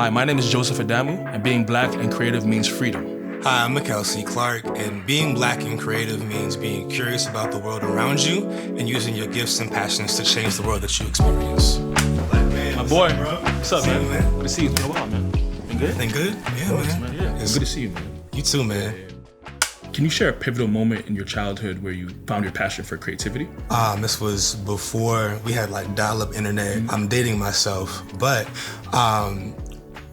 Hi, my name is Josef Adamu, and being black and creative means freedom. Hi, I'm Michell Clark, and being black and creative means being curious about the world around you and using your gifts and passions to change the world that you experience. My boy, what's up, man? Good to see you. It's been a while, man. Been good? Been good? Yeah, man. Yeah, it's good to see you, man. You too, man. Can you share a pivotal moment in your childhood where you found your passion for creativity? This was before we had like dial-up internet. Mm-hmm. I'm dating myself, but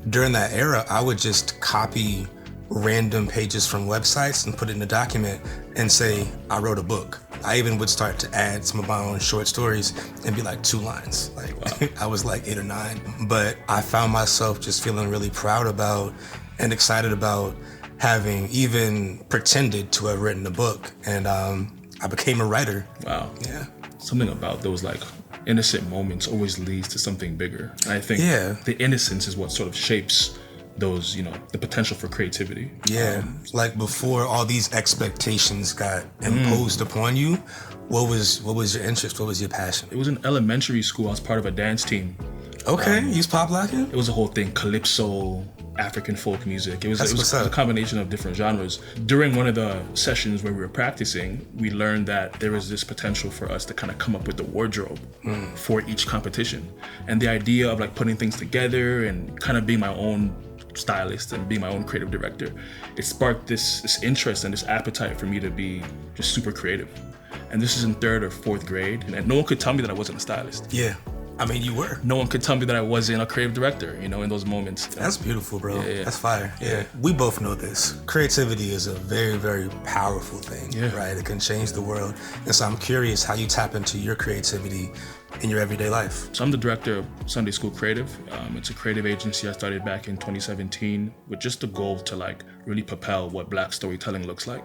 during that era, I would just copy random pages from websites and put it in a document and say, I wrote a book. I even would start to add some of my own short stories and be like 2 lines. Wow. I was like 8 or 9, but I found myself just feeling really proud about and excited about having even pretended to have written a book. And I became a writer. Wow. Yeah. Something about those like innocent moments always leads to something bigger. And I think the innocence is what sort of shapes those, the potential for creativity. Yeah, like before all these expectations got imposed upon you, what was your interest? What was your passion? It was in elementary school. I was part of a dance team. Okay, you was pop locking? It was a whole thing, calypso, African folk music. It was a combination of different genres. During one of the sessions where we were practicing, we learned that there was this potential for us to kind of come up with the wardrobe for each competition. And the idea of like putting things together and kind of being my own stylist and being my own creative director, it sparked this interest and this appetite for me to be just super creative. And this is in 3rd or 4th grade, and no one could tell me that I wasn't a stylist. Yeah. I mean, you were. No one could tell me that I wasn't a creative director, in those moments. That's beautiful, bro. Yeah. That's fire. Yeah. We both know this. Creativity is a very, very powerful thing, right? It can change the world. And so I'm curious how you tap into your creativity in your everyday life. So I'm the director of Sunday School Creative. It's a creative agency I started back in 2017 with just the goal to like really propel what Black storytelling looks like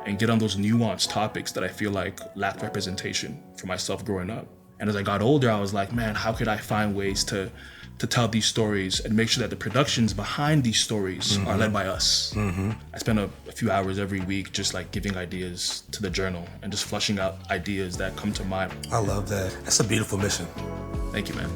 and get on those nuanced topics that I feel like lacked representation for myself growing up. And as I got older, I was like, man, how could I find ways to tell these stories and make sure that the productions behind these stories are led by us? I spend a few hours every week just like giving ideas to the journal and just flushing out ideas that come to mind. I love that. That's a beautiful mission. Thank you, man.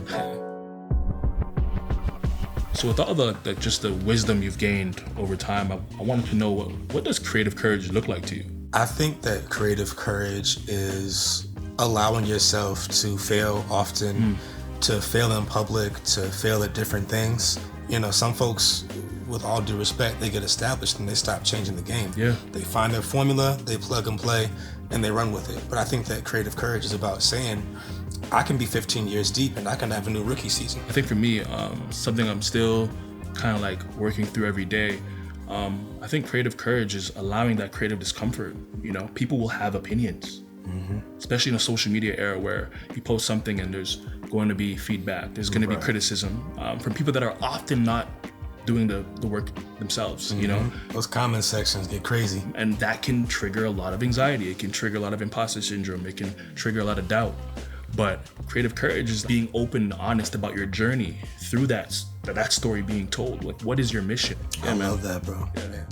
So with all the wisdom you've gained over time, I wanted to know what does creative courage look like to you? I think that creative courage is allowing yourself to fail often, to fail in public, to fail at different things. Some folks, with all due respect, they get established and they stop changing the game. Yeah. They find their formula, they plug and play, and they run with it. But I think that creative courage is about saying, I can be 15 years deep and I can have a new rookie season. I think for me, something I'm still kind of like working through every day, I think creative courage is allowing that creative discomfort. People will have opinions. Especially in a social media era where you post something and there's going to be feedback, there's going to be criticism from people that are often not doing the work themselves, Those comment sections get crazy. And that can trigger a lot of anxiety. It can trigger a lot of imposter syndrome. It can trigger a lot of doubt. But creative courage is being open and honest about your journey through that story being told. Like, what is your mission? I love that, bro. Yeah, man.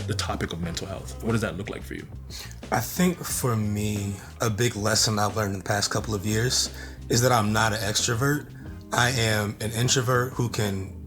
The topic of mental health. What does that look like for you? I think for me, a big lesson I've learned in the past couple of years is that I'm not an extrovert. I am an introvert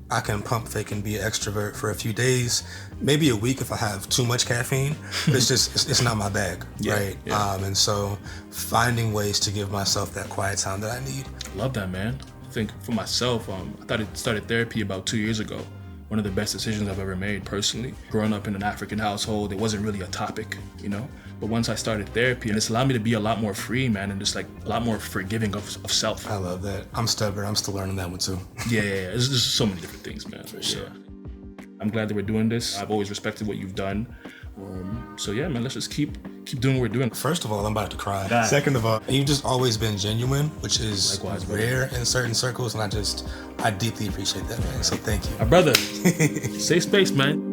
I can pump fake and be an extrovert for a few days, maybe a week if I have too much caffeine. But it's not my bag, right? Yeah. And so finding ways to give myself that quiet time that I need. Love that, man. I think for myself, I started therapy about 2 years ago. One of the best decisions I've ever made personally. Growing up in an African household, it wasn't really a topic, But once I started therapy, and it's allowed me to be a lot more free, man, and just like a lot more forgiving of self. I love that. I'm stubborn. I'm still learning that one too. Yeah. There's just so many different things, man. For sure. I'm glad that we're doing this. I've always respected what you've done. So yeah, man, let's just keep doing what we're doing. First of all, I'm about to cry. God. Second of all, you've just always been genuine, which is rare in certain circles, and I deeply appreciate that, man. So thank you. My brother, safe space, man.